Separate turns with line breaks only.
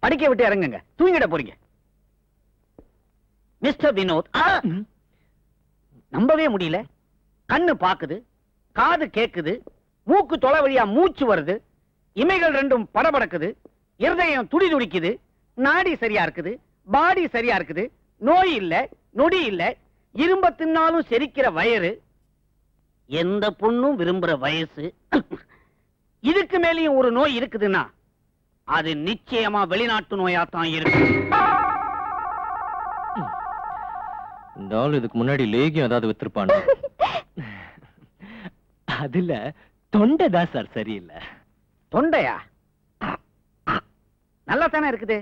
படிக்க விட்டு இறங்குங்க, தூங்கிட போறீங்க. மிஸ்டர் வினோத், நம்பவே முடியல. கண்ணு பாக்குது, காது கேக்குது, மூக்கு தொலை வழியா மூச்சு வருது, இமைகள் ரெண்டும் படபடக்குது, இருதயம் துடி துடிக்குது, நாடி சரியா இருக்குது, பாடி சரியா இருக்குது, நோய் இல்ல, நொடி இல்ல, இரும்ப தின்னாலும் செரிக்கிற வயிறு, எந்த பொண்ணும் விரும்புற வயசு. இதுக்கு மேலேயும் ஒரு நோய் இருக்குதுன்னா அது நிச்சயமா வெளிநாட்டு நோயாத்தான் இருக்கு.
இந்த ஆள் இதுக்கு முன்னாடி லேகியம் ஏதாவது வித்திருப்பானு. அதுல தொண்டை தான் சார் சரியில்லை.
தொண்டையா? நல்லா தானே இருக்குது.